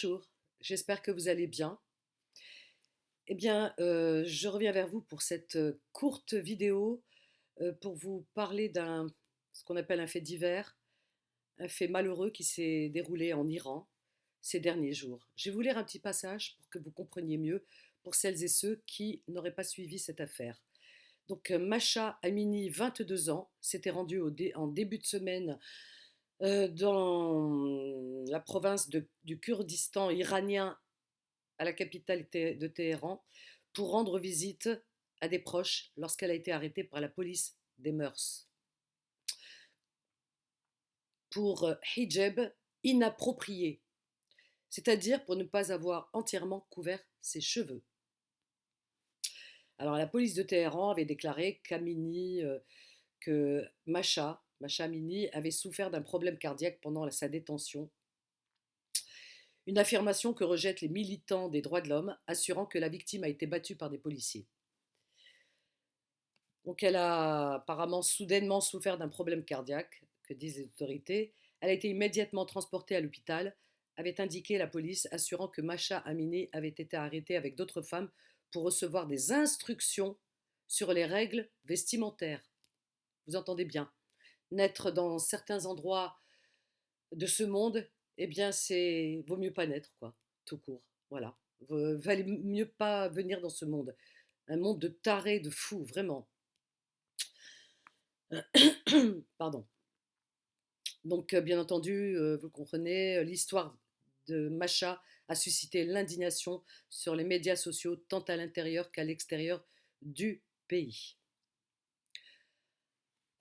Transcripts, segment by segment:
Bonjour, j'espère que vous allez bien. Je reviens vers vous pour cette courte vidéo pour vous parler ce qu'on appelle un fait divers, un fait malheureux qui s'est déroulé en Iran ces derniers jours. Je vais vous lire un petit passage pour que vous compreniez mieux pour celles et ceux qui n'auraient pas suivi cette affaire. Masha Amini, 22 ans, s'était rendue en début de semaine dans la province du Kurdistan iranien à la capitale de Téhéran pour rendre visite à des proches lorsqu'elle a été arrêtée par la police des mœurs pour hijab inapproprié, c'est-à-dire pour ne pas avoir entièrement couvert ses cheveux. Alors la police de Téhéran avait déclaré que Masha Amini avait souffert d'un problème cardiaque pendant sa détention. Une affirmation que rejettent les militants des droits de l'homme, assurant que la victime a été battue par des policiers. Donc elle a apparemment soudainement souffert d'un problème cardiaque, que disent les autorités. Elle a été immédiatement transportée à l'hôpital, avait indiqué la police, assurant que Masha Amini avait été arrêtée avec d'autres femmes pour recevoir des instructions sur les règles vestimentaires. Vous entendez bien. Naître dans certains endroits de ce monde, eh bien c'est vaut mieux pas naître, quoi, tout court. Voilà. Valait mieux pas venir dans ce monde. Un monde de tarés, de fous, vraiment. Pardon. Bien entendu, vous comprenez, l'histoire de Masha a suscité l'indignation sur les médias sociaux, tant à l'intérieur qu'à l'extérieur du pays.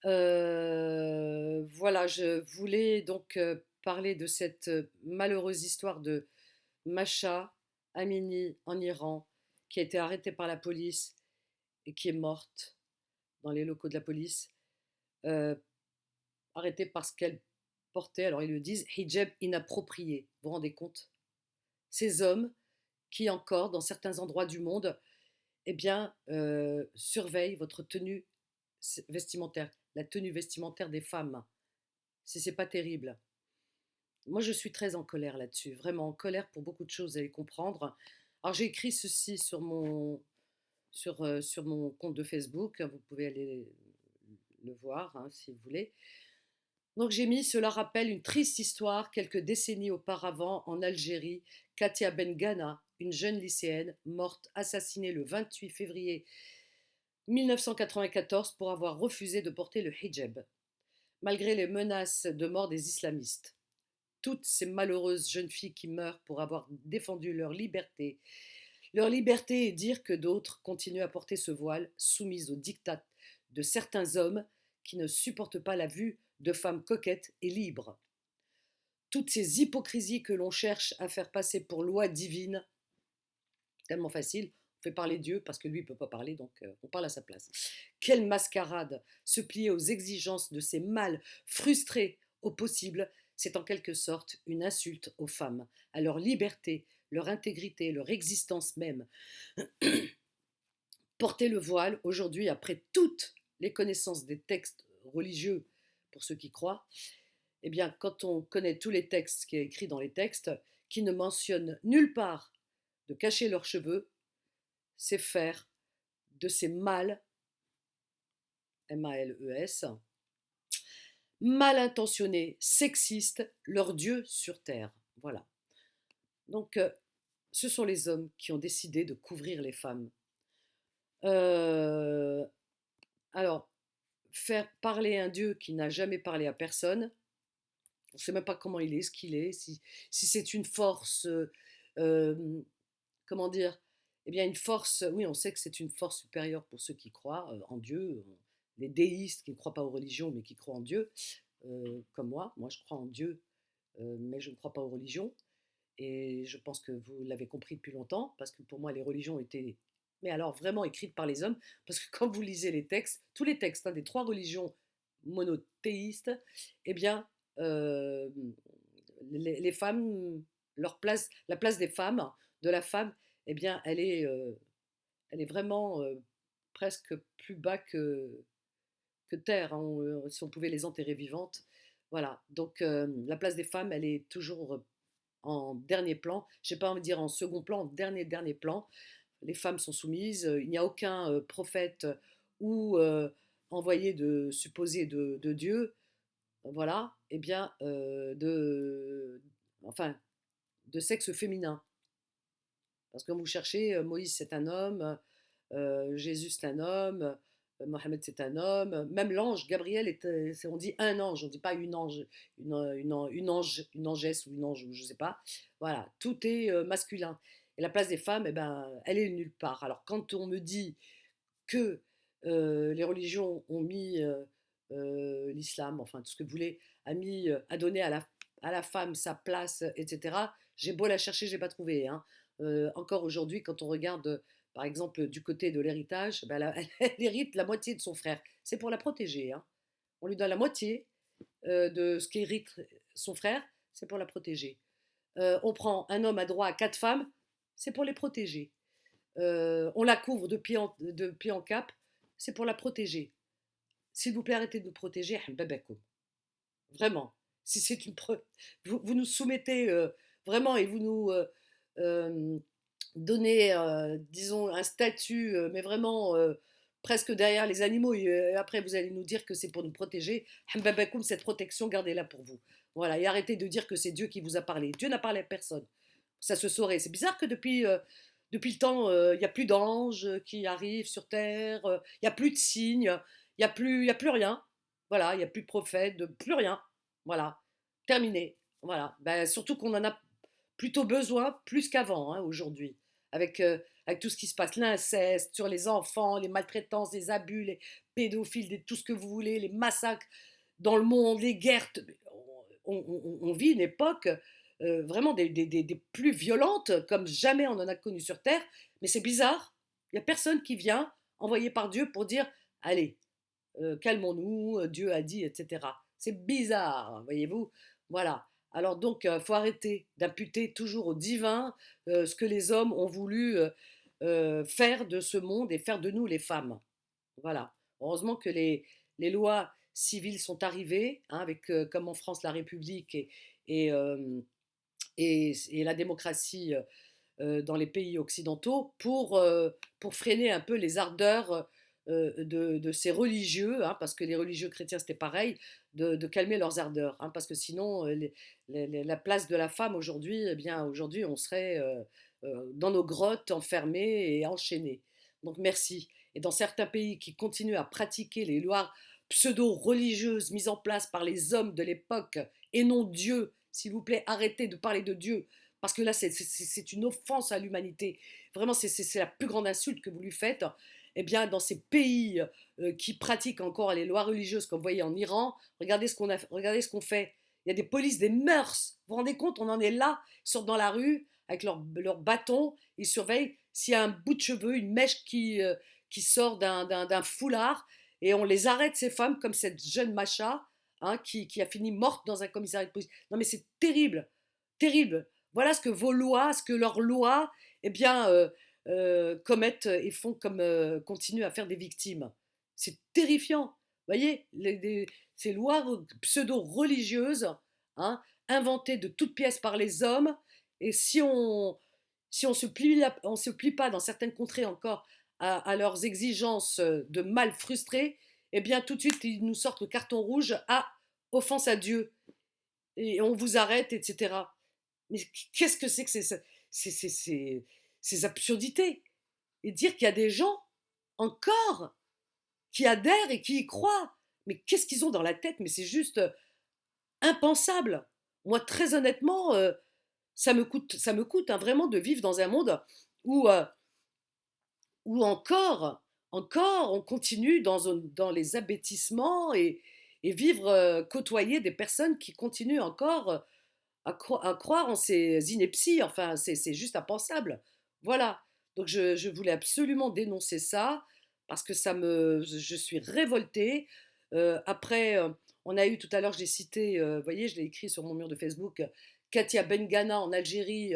Voilà, je voulais donc parler de cette malheureuse histoire de Masha Amini en Iran, qui a été arrêtée par la police et qui est morte dans les locaux de la police, arrêtée parce qu'elle portait, alors ils le disent, hijab inapproprié. Vous vous rendez compte? Ces hommes qui encore, dans certains endroits du monde, surveillent votre tenue vestimentaire, la tenue vestimentaire des femmes. Si c'est pas terrible. Moi, je suis très en colère là-dessus, vraiment en colère pour beaucoup de choses, vous allez comprendre. Alors, j'ai écrit ceci sur mon compte de Facebook, vous pouvez aller le voir si vous voulez. Donc j'ai mis, cela rappelle une triste histoire quelques décennies auparavant en Algérie. Katia Bengana, une jeune lycéenne, morte assassinée le 28 février 1994 pour avoir refusé de porter le hijab, malgré les menaces de mort des islamistes. Toutes ces malheureuses jeunes filles qui meurent pour avoir défendu leur liberté. Leur liberté est dire que d'autres continuent à porter ce voile, soumises aux diktats de certains hommes qui ne supportent pas la vue de femmes coquettes et libres. Toutes ces hypocrisies que l'on cherche à faire passer pour loi divine, tellement facile, on fait parler Dieu parce que lui ne peut pas parler, donc on parle à sa place. Quelle mascarade! Se plier aux exigences de ces mâles frustrés au possible, c'est en quelque sorte une insulte aux femmes, à leur liberté, leur intégrité, leur existence même. Porter le voile, aujourd'hui, après toutes les connaissances des textes religieux, pour ceux qui croient, eh bien, quand on connaît tous les textes qui est écrit dans les textes, qui ne mentionnent nulle part de cacher leurs cheveux, c'est faire de ces mâles, M-A-L-E-S, mal intentionnés, sexistes, leur Dieu sur terre. Voilà. Donc, ce sont les hommes qui ont décidé de couvrir les femmes. Euh, alors, faire parler un Dieu qui n'a jamais parlé à personne, on ne sait même pas comment il est, ce qu'il est, si c'est une force, euh, comment dire, eh bien une force, oui, on sait que c'est une force supérieure pour ceux qui croient en Dieu, les déistes qui ne croient pas aux religions mais qui croient en Dieu, comme moi je crois en Dieu, mais je ne crois pas aux religions, et je pense que vous l'avez compris depuis longtemps, parce que pour moi les religions étaient, mais alors vraiment écrites par les hommes, parce que quand vous lisez les textes, tous les textes des trois religions monothéistes, eh bien, euh, les femmes, leur place, la place des femmes, de la femme, eh bien, elle est vraiment presque plus bas que terre, si on pouvait les enterrer vivantes. Voilà, donc la place des femmes, elle est toujours en dernier plan. Je n'ai pas envie de dire en second plan, en dernier plan. Les femmes sont soumises. Il n'y a aucun prophète ou envoyé de supposé de Dieu, voilà, eh bien, enfin, de sexe féminin. Parce que quand vous cherchez, Moïse c'est un homme, Jésus c'est un homme, Mohamed c'est un homme, même l'ange, Gabriel, on dit un ange, on ne dit pas une ange, une angesse ou une ange, ou je ne sais pas. Voilà, tout est masculin. Et la place des femmes, eh ben, elle est nulle part. Alors quand on me dit que les religions ont mis, l'islam, enfin tout ce que vous voulez, a donné à la femme sa place, etc. J'ai beau la chercher, je n'ai pas trouvé, hein. Encore aujourd'hui, quand on regarde, par exemple, du côté de l'héritage, ben, elle hérite la moitié de son frère. C'est pour la protéger, hein. On lui donne la moitié de ce qu'hérite son frère, c'est pour la protéger. On prend un homme à droit à 4 femmes, c'est pour les protéger. On la couvre de pied en cap, c'est pour la protéger. S'il vous plaît, arrêtez de nous protéger, vraiment. Si c'est vous nous soumettez vraiment et vous nous euh, donnez, disons, un statut, mais vraiment presque derrière les animaux, et après vous allez nous dire que c'est pour nous protéger. Cette protection, gardez-la pour vous. Voilà, et arrêtez de dire que c'est Dieu qui vous a parlé. Dieu n'a parlé à personne. Ça se saurait. C'est bizarre que depuis le temps, il n'y a plus d'anges qui arrivent sur Terre, il n'y a plus de signes, il y a plus rien. Voilà, il n'y a plus de prophètes, plus rien. Voilà, terminé. Voilà. Ben, surtout qu'on en a plutôt besoin plus qu'avant, hein, aujourd'hui, avec tout ce qui se passe, l'inceste sur les enfants, les maltraitances, les abus, les pédophiles, tout ce que vous voulez, les massacres dans le monde, les guerres. On vit une époque vraiment des plus violentes, comme jamais on en a connu sur Terre, mais c'est bizarre, il n'y a personne qui vient, envoyé par Dieu, pour dire, allez, calmons-nous, Dieu a dit, etc. C'est bizarre, voyez-vous. Voilà. Alors donc, il faut arrêter d'imputer toujours au divin ce que les hommes ont voulu faire de ce monde et faire de nous les femmes. Voilà. Heureusement que les lois civiles sont arrivées, hein, avec, comme en France, la République et, euh, et la démocratie dans les pays occidentaux pour freiner un peu les ardeurs de ces religieux, hein, parce que les religieux chrétiens c'était pareil, de calmer leurs ardeurs, hein, parce que sinon la place de la femme aujourd'hui, eh bien aujourd'hui on serait dans nos grottes enfermés et enchaînés. Donc merci. Et dans certains pays qui continuent à pratiquer les lois pseudo-religieuses mises en place par les hommes de l'époque et non Dieu, s'il vous plaît, arrêtez de parler de Dieu, parce que là, c'est une offense à l'humanité. Vraiment, c'est la plus grande insulte que vous lui faites. Eh bien, dans ces pays qui pratiquent encore les lois religieuses, comme vous voyez en Iran, regardez ce qu'on fait. Il y a des polices des mœurs. Vous vous rendez compte, on en est là, ils sortent dans la rue avec leur bâton, ils surveillent s'il y a un bout de cheveux, une mèche qui sort d'un foulard, et on les arrête, ces femmes, comme cette jeune Macha, hein, qui a fini morte dans un commissariat de police. Non mais c'est terrible, terrible. Voilà ce que vos lois, ce que leurs lois, eh bien, commettent et font comme continuent à faire des victimes. C'est terrifiant. Vous voyez, ces lois pseudo-religieuses, hein, inventées de toutes pièces par les hommes, et si on se plie pas dans certaines contrées encore à leurs exigences de mal frustrés, eh bien tout de suite ils nous sortent le carton rouge à offense à Dieu et on vous arrête, etc. Mais qu'est-ce que c'est que ces absurdités? Et dire qu'il y a des gens encore qui adhèrent et qui y croient. Mais qu'est-ce qu'ils ont dans la tête? Mais c'est juste impensable. Moi, très honnêtement, ça me coûte hein, vraiment de vivre dans un monde où, où encore, on continue dans les abêtissements et vivre, côtoyer des personnes qui continuent encore à croire en ces inepties. Enfin, c'est juste impensable. Voilà. Donc, je voulais absolument dénoncer ça parce que je suis révoltée. Après, on a eu tout à l'heure, je l'ai cité, vous voyez, je l'ai écrit sur mon mur de Facebook, Katia Bengana en Algérie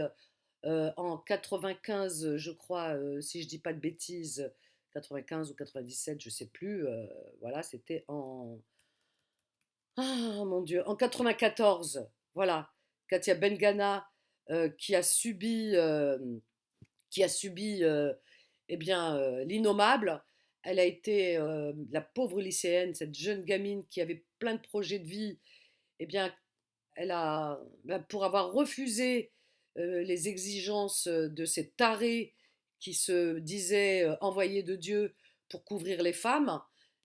en 95, je crois, si je dis pas de bêtises, 95 ou 97, je sais plus. Voilà, c'était en ah mon Dieu, en 94. Voilà, Katia Bengana qui a subi, eh bien, l'innommable. Elle a été, la pauvre lycéenne, cette jeune gamine qui avait plein de projets de vie, eh bien, elle a, bah, pour avoir refusé les exigences de ces tarés qui se disaient envoyés de Dieu pour couvrir les femmes,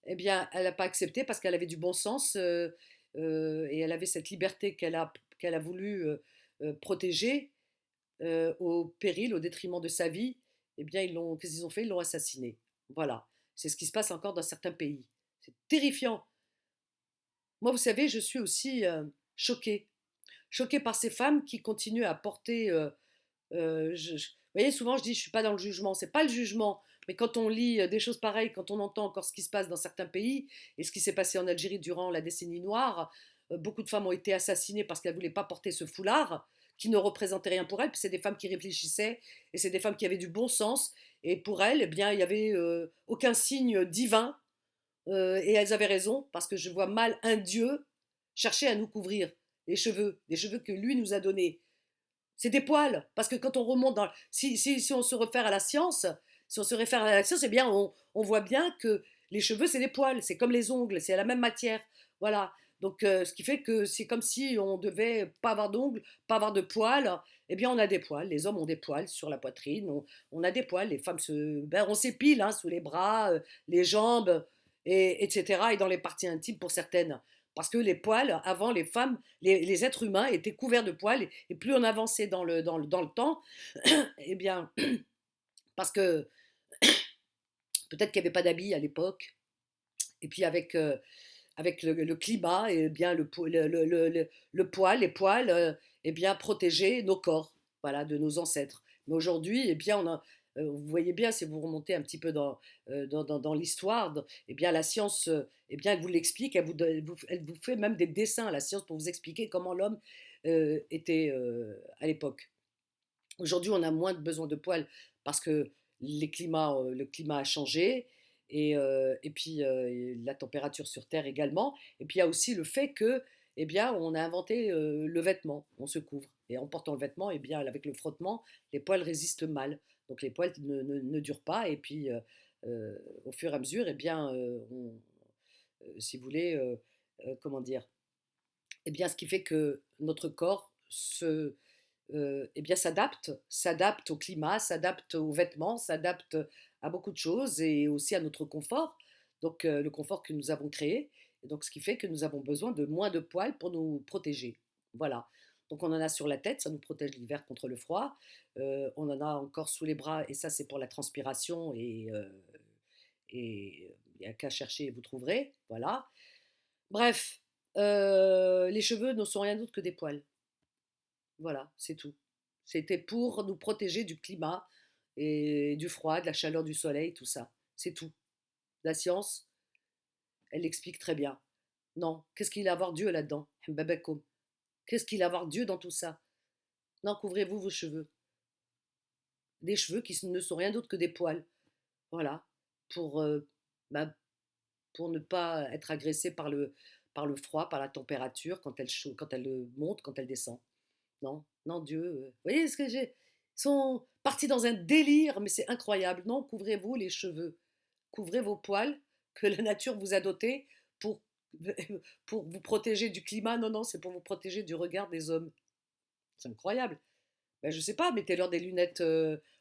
eh bien, elle n'a pas accepté parce qu'elle avait du bon sens et elle avait cette liberté qu'elle a voulu protéger au péril, au détriment de sa vie. Eh bien, qu'est-ce qu'ils ont fait? Ils l'ont assassinée. Voilà. C'est ce qui se passe encore dans certains pays. C'est terrifiant. Moi, vous savez, je suis aussi choquée. Choquée par ces femmes qui continuent à porter. Vous voyez, souvent je dis, je ne suis pas dans le jugement. C'est pas le jugement. Mais quand on lit des choses pareilles, quand on entend encore ce qui se passe dans certains pays et ce qui s'est passé en Algérie durant la décennie noire, beaucoup de femmes ont été assassinées parce qu'elles ne voulaient pas porter ce foulard qui ne représentait rien pour elles. Puis c'est des femmes qui réfléchissaient et c'est des femmes qui avaient du bon sens. Et pour elles, eh bien, il n'y avait aucun signe divin. Et elles avaient raison parce que je vois mal un dieu chercher à nous couvrir les cheveux que lui nous a donnés. C'est des poils, parce que quand on remonte dans... Si on se réfère à la science, si on se réfère à la science, eh bien, on voit bien que les cheveux, c'est des poils, c'est comme les ongles, c'est la même matière. Voilà. Donc, ce qui fait que c'est comme si on devait pas avoir d'ongles, pas avoir de poils. Eh bien, on a des poils. Les hommes ont des poils sur la poitrine. On a des poils. Les femmes on s'épile hein, sous les bras, les jambes, etc. Et dans les parties intimes pour certaines. Parce que les poils, avant, les femmes, les êtres humains étaient couverts de poils. Et plus on avançait dans le temps, eh bien, parce que peut-être qu'il n'y avait pas d'habits à l'époque. Et puis avec le climat, et bien le poil, les poils, eh bien protégeaient nos corps, voilà, de nos ancêtres. Mais aujourd'hui, eh bien, vous voyez bien si vous remontez un petit peu dans l'histoire, eh bien la science, eh bien elle vous l'explique, elle vous fait même des dessins, la science, pour vous expliquer comment l'homme était à l'époque. Aujourd'hui, on a moins de besoin de poils parce que le climat a changé et puis la température sur Terre également. Et puis il y a aussi le fait que, eh bien, on a inventé le vêtement, on se couvre. Et en portant le vêtement, eh bien, avec le frottement, les poils résistent mal. Donc les poils ne durent pas. Et puis au fur et à mesure, eh bien, si vous voulez, comment dire, eh bien, ce qui fait que notre corps eh bien, s'adapte au climat, s'adapte aux vêtements, s'adapte à beaucoup de choses et aussi à notre confort, donc le confort que nous avons créé. Et donc, ce qui fait que nous avons besoin de moins de poils pour nous protéger. Voilà. Donc, on en a sur la tête, ça nous protège l'hiver contre le froid. On en a encore sous les bras, et ça, c'est pour la transpiration. Et il n'y a qu'à chercher et vous trouverez. Voilà. Bref, les cheveux ne sont rien d'autre que des poils. Voilà, c'est tout. C'était pour nous protéger du climat et du froid, de la chaleur du soleil, tout ça. C'est tout. La science, elle l'explique très bien. Non, qu'est-ce qu'il a à voir Dieu là-dedans? Mbabakoum. Qu'est-ce qu'il a à voir Dieu dans tout ça? Non, couvrez-vous vos cheveux. Des cheveux qui ne sont rien d'autre que des poils. Voilà. Pour, bah, pour ne pas être agressé par le froid, par la température, quand elle monte, quand elle descend. Non, non, Dieu. Vous voyez ce que j'ai? Ils sont partis dans un délire, mais c'est incroyable. Non, couvrez-vous les cheveux. Couvrez vos poils que la nature vous a dotés pour, pour vous protéger du climat. Non, non, c'est pour vous protéger du regard des hommes. C'est incroyable. Ben, je sais pas, mettez-leur des lunettes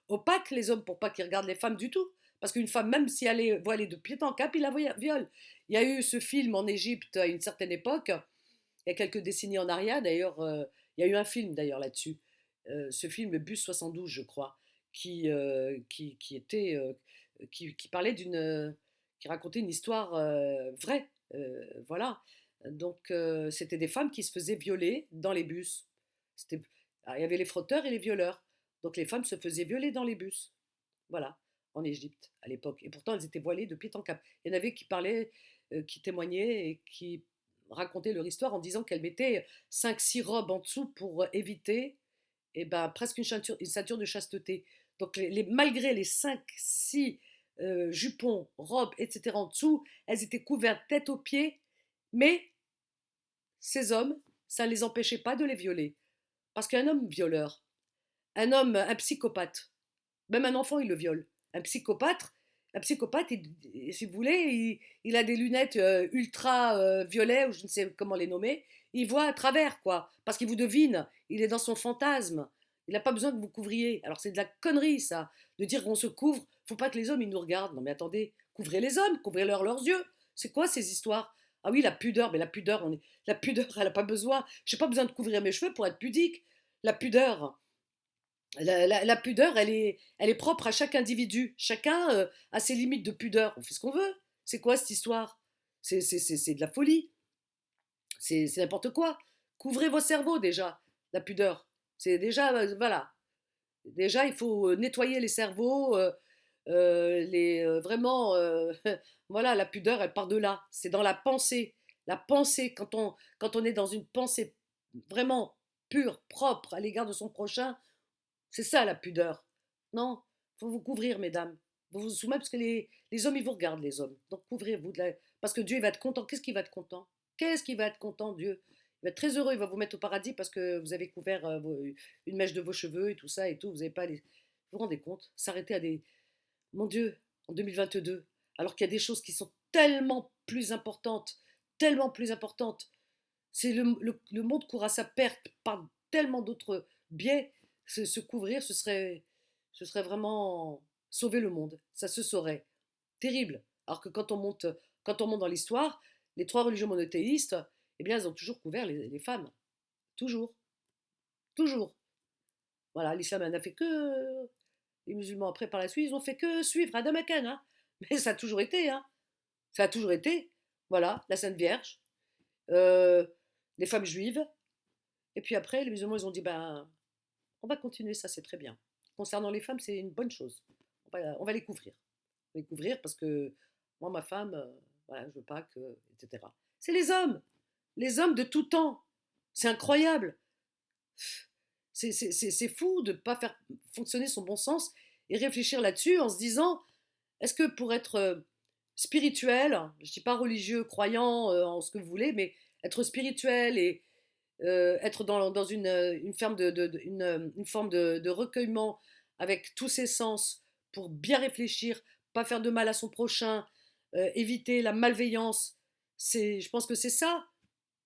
opaques, les hommes, pour pas qu'ils regardent les femmes du tout. Parce qu'une femme, même si elle est voilée de pied en cap, il la viole. Il y a eu ce film en Égypte à une certaine époque, il y a quelques décennies en arrière, d'ailleurs, il y a eu un film d'ailleurs là-dessus. Ce film, le Bus 72, je crois, qui était, qui parlait qui racontait une histoire vraie. Voilà. Donc, c'était des femmes qui se faisaient violer dans les bus. C'était, il y avait les frotteurs et les violeurs. Donc, les femmes se faisaient violer dans les bus. Voilà, en Égypte à l'époque. Et pourtant, elles étaient voilées de pied en cap. Il y en avait qui parlaient, qui témoignaient et qui racontaient leur histoire en disant qu'elles mettaient cinq, six robes en dessous pour éviter ben, presque une ceinture de chasteté. Donc, malgré les cinq, six jupons, robes, etc. en dessous, elles étaient couvertes tête aux pieds, mais ces hommes, ça ne les empêchait pas de les violer. Parce qu'un homme violeur, un homme, un psychopathe, même un enfant, il le viole. Un psychopathe, si vous voulez, il a des lunettes ultra violet, ou je ne sais comment les nommer. Il voit à travers, quoi, parce qu'il vous devine. Il est dans son fantasme. Il n'a pas besoin que vous couvriez. Alors c'est de la connerie, ça, de dire qu'on se couvre. Faut pas que les hommes ils nous regardent. Non mais attendez, couvrez les hommes, couvrez-leur leurs yeux. C'est quoi ces histoires? Ah oui, la pudeur, mais la pudeur, elle n'a pas besoin. J'ai pas besoin de couvrir mes cheveux pour être pudique. La pudeur, la pudeur, elle est propre à chaque individu. Chacun a ses limites de pudeur. On fait ce qu'on veut. C'est quoi cette histoire? C'est de la folie. C'est n'importe quoi. Couvrez vos cerveaux déjà, la pudeur. C'est déjà, voilà. Déjà, il faut nettoyer les cerveaux. Vraiment, voilà, la pudeur, elle part de là. C'est dans la pensée. La pensée, quand on est dans une pensée vraiment pure, propre à l'égard de son prochain, c'est ça la pudeur. Non, faut vous couvrir, mesdames. Vous vous soumettez parce que les hommes, ils vous regardent, les hommes. Donc couvrez-vous. Parce que Dieu, il va être content. Qu'est-ce qu'il va être content? Qu'est-ce qu'il va être content, Dieu? Il va être très heureux, il va vous mettre au paradis parce que vous avez couvert une mèche de vos cheveux et tout ça et tout. Vous n'avez pas les... Vous vous rendez compte? S'arrêter à des... Mon Dieu, en 2022, alors qu'il y a des choses qui sont tellement plus importantes. C'est le monde court à sa perte par tellement d'autres biais. Se couvrir, ce serait vraiment sauver le monde. Ça se saurait. Terrible. Alors que quand on monte dans l'histoire, les trois religions monothéistes, eh bien, elles ont toujours couvert les femmes. Toujours. Toujours. Voilà, l'islam n'a fait que. Les musulmans, après, par la suite, ils ont fait que suivre Adam Akan. Hein. Mais ça a toujours été. Hein. Ça a toujours été. Voilà, la Sainte Vierge, euh, les femmes juives. Et puis après, les musulmans, ils ont dit ben, on va continuer, ça c'est très bien. Concernant les femmes, c'est une bonne chose. On va les couvrir. On va les couvrir parce que moi, ma femme, voilà, je veux pas que, etc. C'est les hommes de tout temps. C'est incroyable. C'est fou de ne pas faire fonctionner son bon sens et réfléchir là-dessus en se disant, est-ce que pour être spirituel, je ne dis pas religieux, croyant en ce que vous voulez, mais être spirituel et être dans forme une forme de recueillement avec tous ses sens pour bien réfléchir, pas faire de mal à son prochain, éviter la malveillance. Je pense que c'est ça.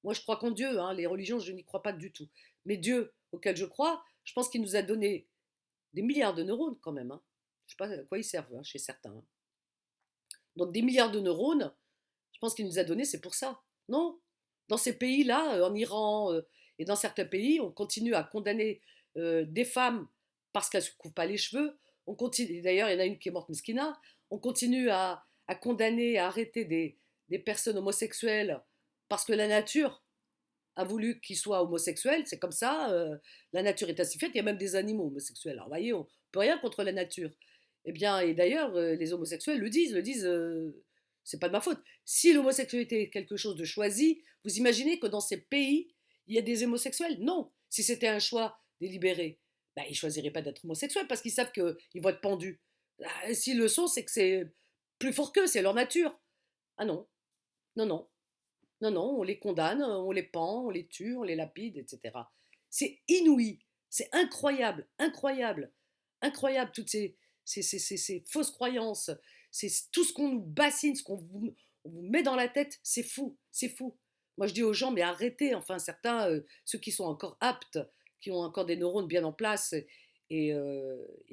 Moi, je crois qu'en Dieu. Hein, les religions, je n'y crois pas du tout. Mais Dieu, auquel je crois, je pense qu'il nous a donné des milliards de neurones quand même. Hein. Je ne sais pas à quoi ils servent hein, chez certains. Hein. Donc des milliards de neurones, je pense qu'il nous a donné, c'est pour ça. Non? Dans ces pays-là, en Iran et dans certains pays, on continue à condamner des femmes parce qu'elles ne se couvrent pas les cheveux. On continue, d'ailleurs, il y en a une qui est morte, Meskina. On continue à condamner, à arrêter des personnes homosexuelles parce que la nature a voulu qu'ils soient homosexuels. C'est comme ça, la nature est ainsi faite. Il y a même des animaux homosexuels. Alors, vous voyez, on ne peut rien contre la nature. Eh bien, et d'ailleurs, les homosexuels le disent, c'est pas de ma faute. Si l'homosexualité est quelque chose de choisi, vous imaginez que dans ces pays, il y a des homosexuels? Non. Si c'était un choix délibéré, ben, ils ne choisiraient pas d'être homosexuels parce qu'ils savent qu'ils vont être pendus. Ah, s'ils le sont, c'est que c'est plus fort qu'eux, c'est leur nature. Ah non, non, non, non, non, on les condamne, on les pend, on les tue, on les lapide, etc. C'est inouï, c'est incroyable, incroyable, incroyable, toutes ces fausses croyances, c'est tout ce qu'on nous bassine, on vous met dans la tête, c'est fou, c'est fou. Moi je dis aux gens, mais arrêtez, enfin certains, ceux qui sont encore aptes, qui ont encore des neurones bien en place et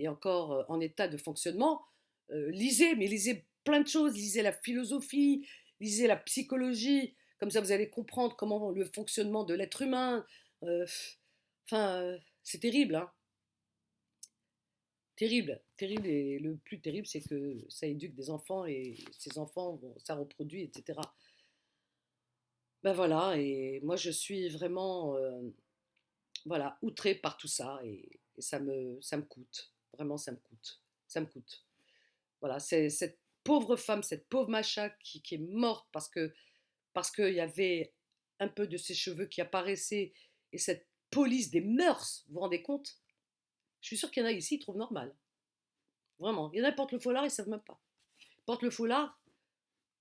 encore en état de fonctionnement, lisez, mais lisez plein de choses, lisez la philosophie, lisez la psychologie, comme ça vous allez comprendre comment le fonctionnement de l'être humain. Euh, enfin, c'est terrible, hein. Terrible, terrible. Et le plus terrible, c'est que ça éduque des enfants et ces enfants, bon, ça reproduit, etc. Ben voilà, et moi je suis vraiment voilà, outrée par tout ça et ça me coûte. Vraiment, ça me coûte. Ça me coûte. Voilà, c'est cette pauvre femme, cette pauvre Macha qui est morte parce qu'il y avait un peu de ses cheveux qui apparaissaient et cette police des mœurs, vous vous rendez compte? Je suis sûre qu'il y en a ici, ils trouvent normal. Vraiment. Il y en a qui portent le foulard, ils ne savent même pas. Ils portent le foulard,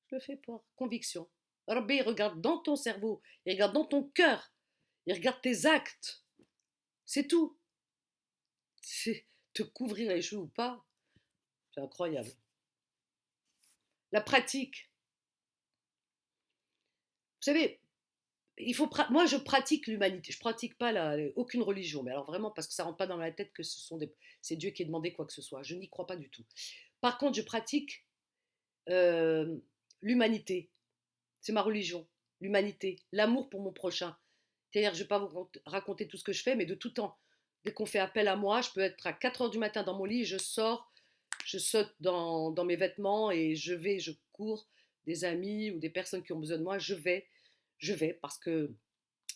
je le fais par conviction. Rabbi, il regarde dans ton cerveau, il regarde dans ton cœur, il regarde tes actes. C'est tout. te couvrir les cheveux ou pas, c'est incroyable. La pratique, vous savez, moi je pratique l'humanité, je pratique pas aucune religion, mais alors vraiment parce que ça rentre pas dans ma tête que c'est Dieu qui ait demandé quoi que ce soit, je n'y crois pas du tout. Par contre, je pratique euh, l'humanité, c'est ma religion, l'humanité, l'amour pour mon prochain. C'est-à-dire, je ne vais pas vous raconter tout ce que je fais, mais de tout temps. Dès qu'on fait appel à moi, je peux être à 4 heures du matin dans mon lit, je sors, je saute dans mes vêtements et je cours des amis ou des personnes qui ont besoin de moi, je vais parce qu'il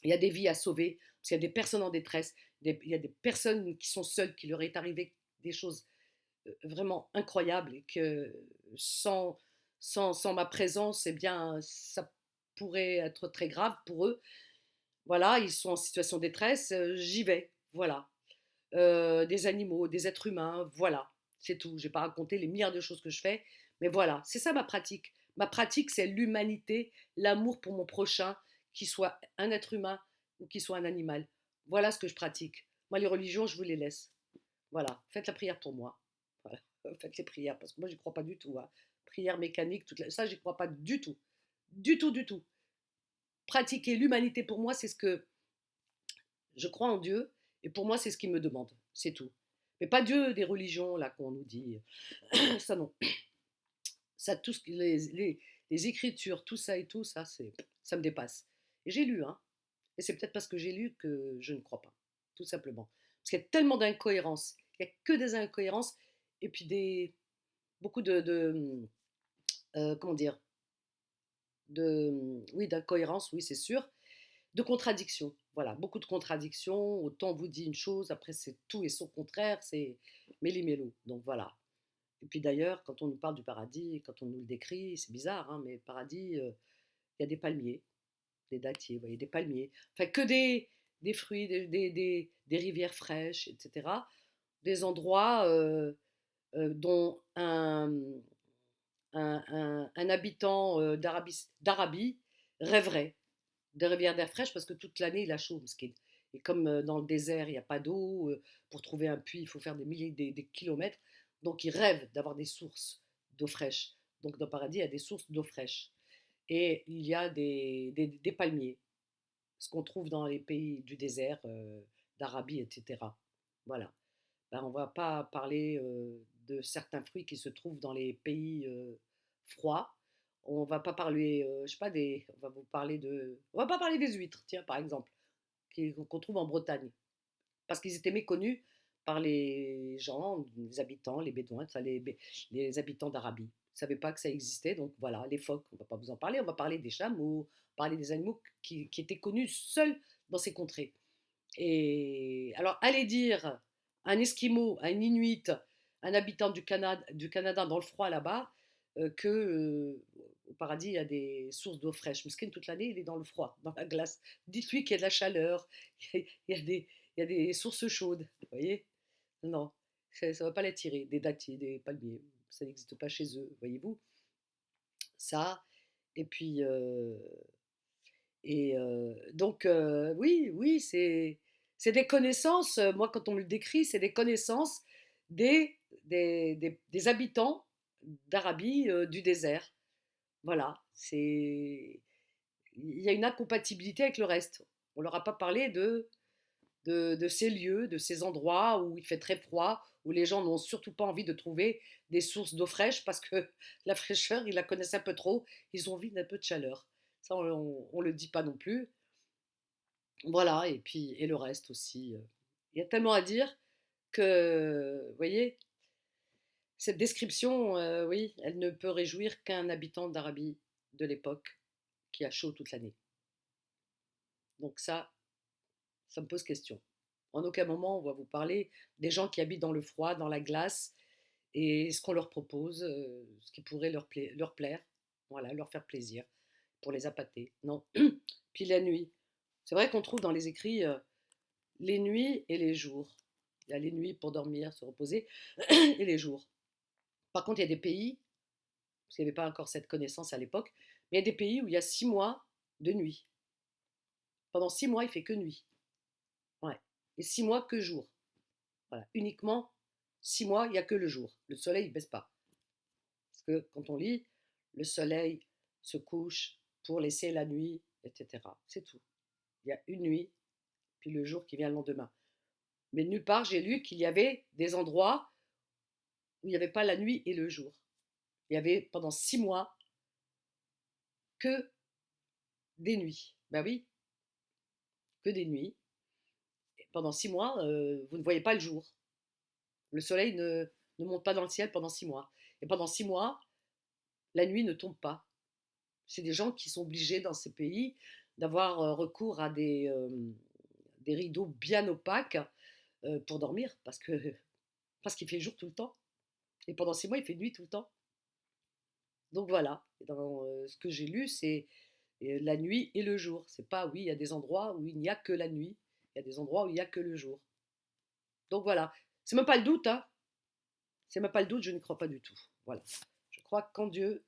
y a des vies à sauver, parce qu'il y a des personnes en détresse, il y a des personnes qui sont seules, qui leur est arrivé des choses vraiment incroyables et que sans, sans ma présence, eh bien, ça pourrait être très grave pour eux. Voilà, ils sont en situation de détresse, j'y vais, voilà. Des animaux, des êtres humains, voilà, c'est tout. Je vais pas raconter les milliards de choses que je fais, mais voilà, c'est ça ma pratique. Ma pratique, c'est l'humanité, l'amour pour mon prochain, qu'il soit un être humain ou qu'il soit un animal. Voilà ce que je pratique. Moi, les religions, je vous les laisse. Voilà, faites la prière pour moi. Voilà. Faites les prières, parce que moi, j'y crois pas du tout, hein. Prière mécanique, ça, j'y crois pas du tout. Du tout, du tout. Pratiquer l'humanité pour moi, c'est ce que je crois en Dieu, et pour moi, c'est ce qu'il me demande. C'est tout. Mais pas Dieu des religions, là, qu'on nous dit. Ça, non. Ça, tout ce, les écritures, tout ça et tout, ça me dépasse. Et j'ai lu, hein. Et c'est peut-être parce que j'ai lu que je ne crois pas. Tout simplement. Parce qu'il y a tellement d'incohérences. Il n'y a que des incohérences. Et puis beaucoup comment dire, oui, d'incohérences, oui, c'est sûr. De contradictions. Voilà, beaucoup de contradictions. Autant vous dit une chose, après c'est tout et son contraire, c'est méli-mélo. Donc voilà. Et puis d'ailleurs, quand on nous parle du paradis, quand on nous le décrit, c'est bizarre, hein, mais le paradis, il y a des palmiers, des dattiers, vous voyez, des palmiers. Enfin, que des fruits, des rivières fraîches, etc. Des endroits dont un habitant d'Arabie rêverait des rivières d'air fraîche parce que toute l'année il a chaud. Et comme dans le désert il n'y a pas d'eau, pour trouver un puits il faut faire des milliers, des kilomètres. Donc il rêve d'avoir des sources d'eau fraîche. Donc dans le paradis il y a des sources d'eau fraîche. Et il y a des palmiers, ce qu'on trouve dans les pays du désert, d'Arabie, etc. Voilà. Ben, on ne va pas parler de certains fruits qui se trouvent dans les pays froids. On va pas parler, je sais pas, on va pas parler des huîtres, tiens, par exemple, qu'on trouve en Bretagne, parce qu'ils étaient méconnus par les gens, les habitants, les bédouins, ça, les habitants d'Arabie. Ils ne savaient pas que ça existait, donc voilà, les phoques, on ne va pas vous en parler, on va parler des chameaux, parler des animaux qui étaient connus seuls dans ces contrées. Et alors, allez dire un Esquimau, un Inuit, un habitant du Canada dans le froid là-bas, que au paradis, il y a des sources d'eau fraîche. Mesquine, toute l'année, il est dans le froid, dans la glace. Dites-lui qu'il y a de la chaleur, il y a des, il y a des sources chaudes, vous voyez. Non, ça ne va pas l'attirer. Des dattiers, des palmiers, ça n'existe pas chez eux, voyez-vous. Ça, et puis, donc, oui, oui, c'est des connaissances, moi quand on me le décrit, c'est des connaissances des habitants d'Arabie, du désert. Voilà, il y a une incompatibilité avec le reste. On leur a pas parlé de ces lieux, de ces endroits où il fait très froid, où les gens n'ont surtout pas envie de trouver des sources d'eau fraîche parce que la fraîcheur, ils la connaissent un peu trop, ils ont envie d'un peu de chaleur. Ça, on le dit pas non plus. Voilà, et puis et le reste aussi. Il y a tellement à dire que, vous voyez, cette description, oui, elle ne peut réjouir qu'un habitant d'Arabie de l'époque qui a chaud toute l'année. Donc ça me pose question. En aucun moment on va vous parler des gens qui habitent dans le froid, dans la glace, et ce qu'on leur propose, ce qui pourrait leur plaire, voilà, leur faire plaisir, pour les appâter. Non. Puis la nuit. C'est vrai qu'on trouve dans les écrits les nuits et les jours. Il y a les nuits pour dormir, se reposer, et les jours. Par contre, il y a des pays, parce qu'il n'y avait pas encore cette connaissance à l'époque, mais il y a des pays où il y a 6 mois de nuit. Pendant 6 mois, il fait que nuit. Ouais. Et 6 mois que jour. Voilà, uniquement 6 mois, il n'y a que le jour. Le soleil ne baisse pas. Parce que quand on lit, le soleil se couche pour laisser la nuit, etc. C'est tout. Il y a une nuit, puis le jour qui vient le lendemain. Mais nulle part, j'ai lu qu'il y avait des endroits où il n'y avait pas la nuit et le jour. Il y avait pendant 6 mois que des nuits. Ben oui, que des nuits. Et pendant 6 mois, vous ne voyez pas le jour. Le soleil ne monte pas dans le ciel pendant 6 mois. Et pendant 6 mois, la nuit ne tombe pas. C'est des gens qui sont obligés dans ces pays d'avoir recours à des rideaux bien opaques pour dormir parce qu'il fait jour tout le temps. Et pendant 6 mois, il fait nuit tout le temps. Donc voilà, dans ce que j'ai lu, c'est la nuit et le jour. C'est pas, oui, il y a des endroits où il n'y a que la nuit, il y a des endroits où il n'y a que le jour. Donc voilà, c'est même pas le doute, hein. C'est même pas le doute, je n'y crois pas du tout. Voilà. Je crois qu'en Dieu,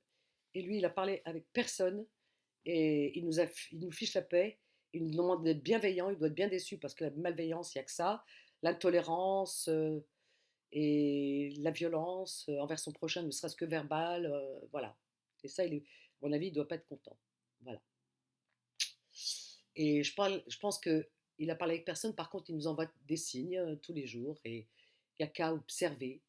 et lui, il a parlé avec personne, et il nous fiche la paix, il nous demande d'être bienveillant, il doit être bien déçu parce que la malveillance, il n'y a que ça, l'intolérance et la violence envers son prochain, ne serait-ce que verbale, voilà. Et ça, à mon avis, il ne doit pas être content. Voilà. Et je pense qu'il a parlé avec personne, par contre, il nous envoie des signes tous les jours, et il n'y a qu'à observer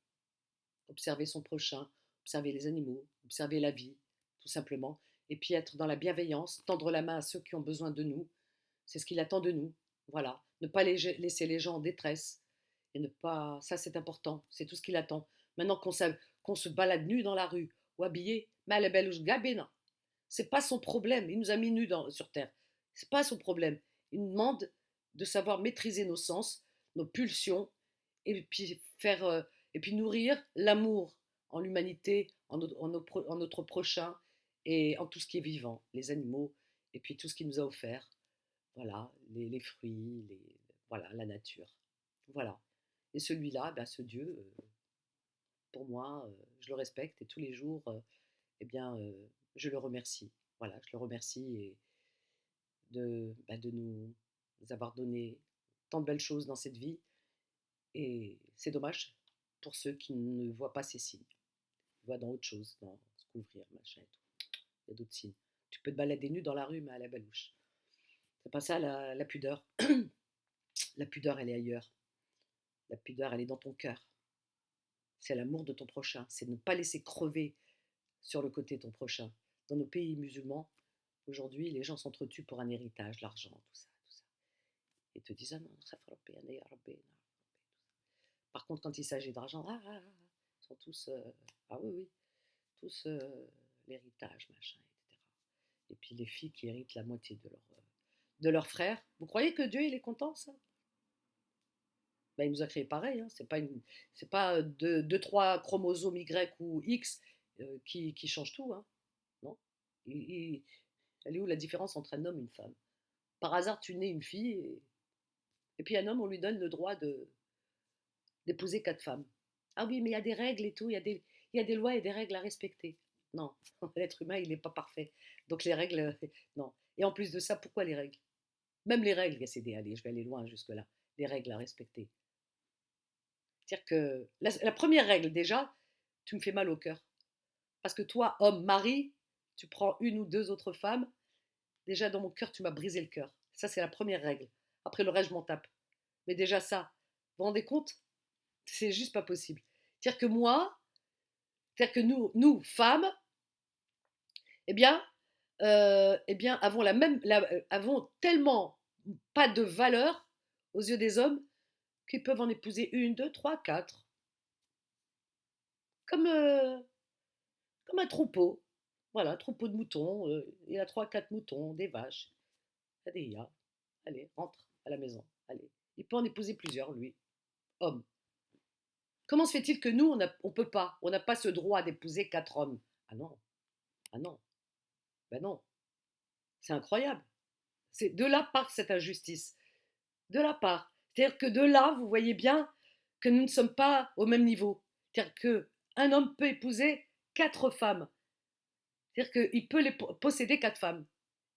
son prochain, observer les animaux, observer la vie, tout simplement, et puis être dans la bienveillance, tendre la main à ceux qui ont besoin de nous, c'est ce qu'il attend de nous, voilà, ne pas laisser les gens en détresse, et ne pas, ça c'est important, c'est tout ce qu'il attend. Maintenant qu'on se balade nu dans la rue, ou habillé, mal belle gabena, c'est pas son problème, il nous a mis nus sur terre, c'est pas son problème, il nous demande de savoir maîtriser nos sens, nos pulsions, et puis et puis nourrir l'amour en l'humanité, en notre prochain et en tout ce qui est vivant, les animaux et puis tout ce qu'il nous a offert. Voilà, les fruits, voilà, la nature. Voilà. Et celui-là, ben, ce Dieu, pour moi, je le respecte et tous les jours, eh bien, je le remercie. Voilà, je le remercie de nous avoir donné tant de belles choses dans cette vie. Et c'est dommage pour ceux qui ne voient pas ces signes. Ils voient dans autre chose, dans se couvrir, machin et tout. Il y a d'autres signes. Tu peux te balader nu dans la rue, mais à la balouche. C'est pas ça la pudeur. La pudeur, elle est ailleurs. La pudeur, elle est dans ton cœur. C'est l'amour de ton prochain. C'est ne pas laisser crever sur le côté ton prochain. Dans nos pays musulmans, aujourd'hui, les gens s'entretuent pour un héritage, l'argent, tout ça, tout ça. Et te disent, ah non, par contre, quand il s'agit d'argent, ils sont tous, ah oui, oui, tous l'héritage, machin, etc. Et puis les filles qui héritent la moitié de leur frère. Vous croyez que Dieu, il est content, ça? Ben, il nous a créé pareil, hein. C'est pas deux, trois chromosomes Y ou X qui changent tout, hein. Non. Elle est où la différence entre un homme et une femme? Par hasard, tu nais une fille, et puis un homme, on lui donne le droit d'épouser 4 femmes. Ah oui, mais il y a des règles et tout, il y a des lois et des règles à respecter. Non, l'être humain, il n'est pas parfait. Donc les règles, non. Et en plus de ça, pourquoi les règles? Même les règles, allez, je vais aller loin jusque-là. Les règles à respecter. C'est-à-dire que la première règle, déjà, tu me fais mal au cœur. Parce que toi, homme, mari, tu prends une ou deux autres femmes, déjà dans mon cœur, tu m'as brisé le cœur. Ça, c'est la première règle. Après, le reste, je m'en tape. Mais déjà ça, vous vous rendez compte? C'est juste pas possible. C'est-à-dire que moi, c'est-à-dire que nous femmes, eh bien, avons tellement pas de valeur aux yeux des hommes qu'ils peuvent en épouser une, deux, trois, quatre, comme, comme un troupeau. Voilà, un troupeau de moutons. Il y a trois, quatre moutons, des vaches, il y a des yas. Allez, rentre à la maison. Allez. Il peut en épouser plusieurs, lui, homme. Comment se fait-il que nous, on peut pas, on n'a pas ce droit d'épouser 4 hommes? Ah non, ah non, ben non, c'est incroyable. C'est de là part cette injustice. De la part. C'est-à-dire que de là, vous voyez bien que nous ne sommes pas au même niveau. C'est-à-dire qu'un homme peut épouser 4 femmes. C'est-à-dire qu'il peut posséder 4 femmes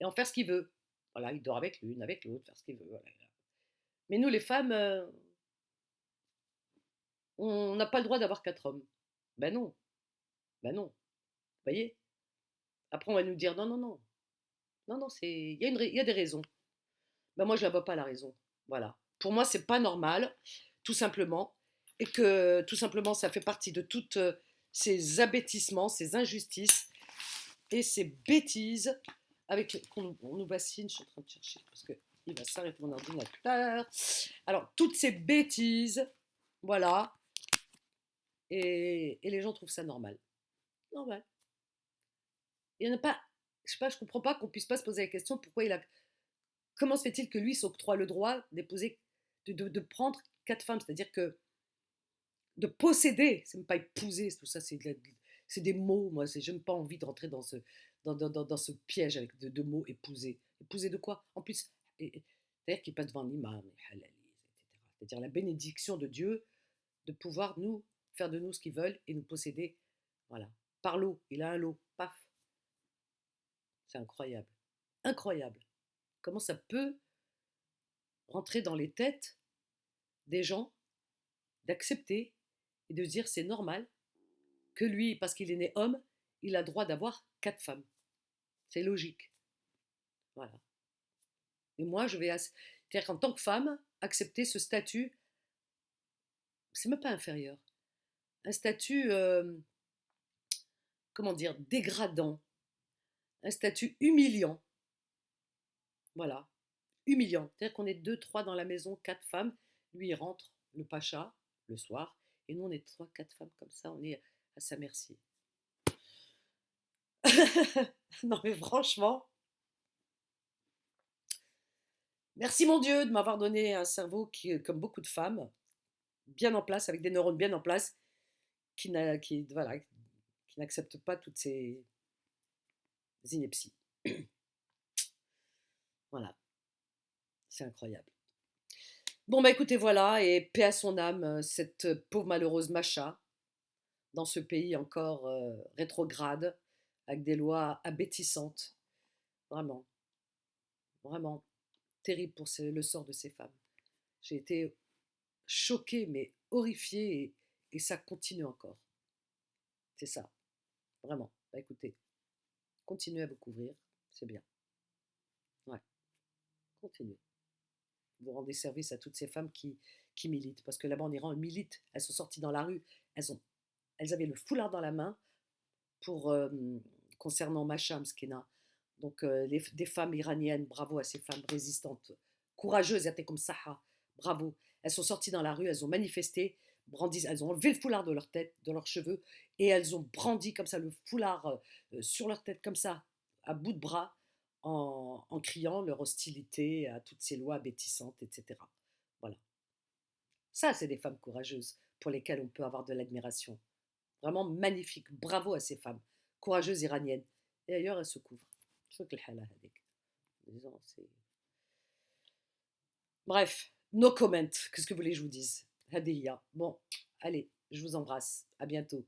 et en faire ce qu'il veut. Voilà, il dort avec l'une, avec l'autre, faire ce qu'il veut. Voilà. Mais nous, les femmes, On n'a pas le droit d'avoir 4 hommes. Ben non, ben non. Vous voyez? Après, on va nous dire non, non, non. Non, non, il y a des raisons. Ben moi, je ne la vois pas la raison. Voilà. Pour moi, c'est pas normal, tout simplement. Et que tout simplement, ça fait partie de toutes ces abêtissements, ces injustices et ces bêtises qu'on on nous bassine. Je suis en train de chercher parce que il va s'arrêter mon ordinateur. Alors, toutes ces bêtises, voilà. Et les gens trouvent ça normal. Normal. Il n'y en a pas. Je sais pas, je comprends pas qu'on puisse pas se poser la question pourquoi il a. Comment se fait-il que lui s'octroie le droit d'épouser, de prendre 4 femmes, c'est-à-dire que de posséder, c'est même pas épouser, tout ça, c'est des mots. Moi, j'ai même pas envie de rentrer dans ce piège avec de mots épouser. Épouser de quoi? En plus, c'est-à-dire qu'il passe devant l'imam, halali, etc. C'est-à-dire la bénédiction de Dieu de pouvoir nous faire de nous ce qu'ils veulent et nous posséder. Voilà. Par l'eau, il a un lot, paf. C'est incroyable. Incroyable. Comment ça peut rentrer dans les têtes des gens d'accepter et de se dire c'est normal que lui, parce qu'il est né homme, il a le droit d'avoir 4 femmes. C'est logique. Voilà. Et moi, c'est-à-dire qu'en tant que femme, accepter ce statut, c'est même pas inférieur. Un statut, comment dire, dégradant. Un statut humiliant. Voilà. Humiliant. C'est-à-dire qu'on est deux, trois dans la maison, 4 femmes. Lui, il rentre, le pacha, le soir. Et nous, on est trois, 4 femmes comme ça. On est à sa merci. Non, mais franchement, merci mon Dieu de m'avoir donné un cerveau qui, comme beaucoup de femmes, bien en place, avec des neurones bien en place, voilà, qui n'acceptent pas toutes ces inepties. Voilà, c'est incroyable. Bon, bah écoutez, voilà, et paix à son âme, cette pauvre malheureuse Macha, dans ce pays encore rétrograde, avec des lois abétissantes. Vraiment, vraiment terrible pour le sort de ces femmes. J'ai été choquée, mais horrifiée, et ça continue encore. C'est ça, vraiment. Bah écoutez, continuez à vous couvrir, c'est bien. Ouais, continuez. Vous rendez service à toutes ces femmes qui militent. Parce que là-bas en Iran, elles militent. Elles sont sorties dans la rue. Elles avaient le foulard dans la main pour concernant Macha Mskina. Donc des femmes iraniennes, bravo à ces femmes résistantes, courageuses, elles étaient comme ça, bravo. Elles sont sorties dans la rue, elles ont manifesté, elles ont enlevé le foulard de leur tête, de leurs cheveux, et elles ont brandi comme ça le foulard sur leur tête comme ça, à bout de bras, en criant leur hostilité à toutes ces lois abétissantes, etc. Voilà. Ça, c'est des femmes courageuses pour lesquelles on peut avoir de l'admiration. Vraiment magnifique. Bravo à ces femmes courageuses iraniennes. Et d'ailleurs, elles se couvrent. Bref, no comment. Qu'est-ce que vous voulez que je vous dise? Hadiya. Bon, allez, je vous embrasse. À bientôt.